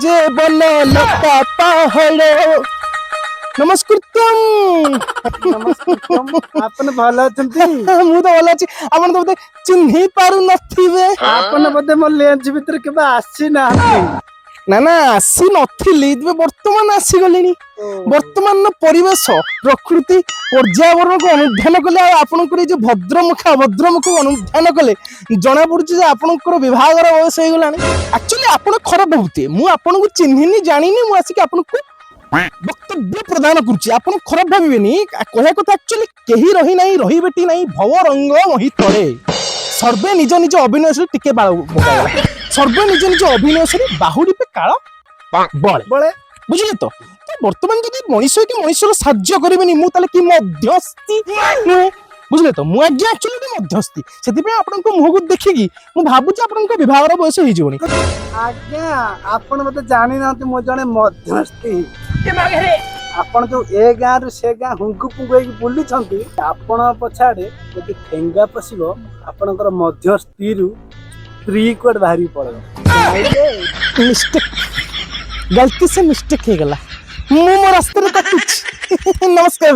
যে বন লতা পাহাড় নমস্কৃতম। ନମସ୍କାର ଆପଣ ଭଲ ଅଛନ୍ତି? ମୁଁ ତ ଭଲ ଅଛି, ଆପଣ ତ ବୋଧେ ଚିହ୍ନି ପାରୁନଥିବେ। ଆପଣ ବୋଧେ ମୋ ଲେନ୍ସ ଭିତରେ କେବେ ଆସିନାହାନ୍ତି। ନା ନା ଆସି ନଥିଲି, ତେବେ ବର୍ତ୍ତମାନ ଆସିଗଲିଣି। ବର୍ତ୍ତମାନର ପରିବେଶ ପ୍ରକୃତି ପର୍ଯ୍ୟାବରଣକୁ ଅନୁଧ୍ୟାନ କଲେ ଆଉ ଆପଣଙ୍କର ଏଇ ଯୋଉ ଭଦ୍ରମୁଖ ଅଭଦ୍ରମୁଖକୁ ଅନୁଧ୍ୟାନ କଲେ ଜଣା ପଡୁଛି ଯେ ଆପଣଙ୍କର ବିବାହର ବୟସ ହେଇଗଲାଣି। ଆକ୍ଚୁଆଲି ଆପଣ ଖରାପ ଭାବୁଥିବେ, ମୁଁ ଆପଣଙ୍କୁ ଚିହ୍ନିନି ଜାଣିନି, ମୁଁ ଆସିକି ଆପଣଙ୍କୁ ବକ୍ତବ୍ୟ ପ୍ରଦାନ କରୁଛି। ଆପଣ ଖରାପ ଭାବିବେନି, କହିବା କଥା ଆକ୍ଚୁଆଲି କେହି ରହିନାହିଁ ରହିବେଟି ନାହିଁ ଭବ ରଙ୍ଗ ମୋହିତରେ। ସର୍ବେ ନିଜ ନିଜ ଅଭିନୟ ସହ ଟିକେ ସର୍ବେ ନିଜ ନିଜ ଅଭିନୟ ସହ ବାହୁଡ଼ି ପେ କାଳ ବଳେ ବଳେ ବୁଝିଲେ ତ? ତ ବର୍ତ୍ତମାନ ଯଦି ମଣିଷ କି ମଣିଷର ସାହାଯ୍ୟ କରିବେନି, ମୁଁ ତାହେଲେ କି ମଧ୍ୟସ୍ଥି ନୁହେଁ, ବୁଝିଲେ ତ? ମୁଁ ଆଜ୍ଞା ଆକ୍ଚୁଆଲି ଗୋଟେ ମଧ୍ୟସ୍ଥି, ସେଥିପାଇଁ ଆପଣଙ୍କ ମୁହଁକୁ ଦେଖିକି ମୁଁ ଭାବୁଛି ଆପଣଙ୍କ ବିବାହର ବୟସ ହେଇଯିବଣି। ଆଜ୍ଞା ଆପଣ ବୋଧେ ଜାଣିନାହାନ୍ତି, ମୁଁ ଜଣେ ମଧ୍ୟସ୍ଥି। ଆପଣ ଯୋଉ ଏ ଗାଁରୁ ସେ ଗାଁ ହୁଙ୍ଗୁ ପୁଙ୍ଗୁ ହେଇକି ବୁଲୁଛନ୍ତି, ଆପଣଙ୍କ ପଛଆଡେ ଯଦି ଠେଙ୍ଗା ପଶିବ ଆପଣଙ୍କର ମଧ୍ୟସ୍ଥିରୁ ସ୍ତ୍ରୀ କୁଆଡେ ବାହାରିକି ପଳେଇବ। ମିଷ୍ଟେକ୍, ଗଲତି ସେ ମିଷ୍ଟେକ୍ ହେଇଗଲା, ମୁଁ ମୋ ରାସ୍ତାରେ କାଟୁଛି। ନମସ୍କାର।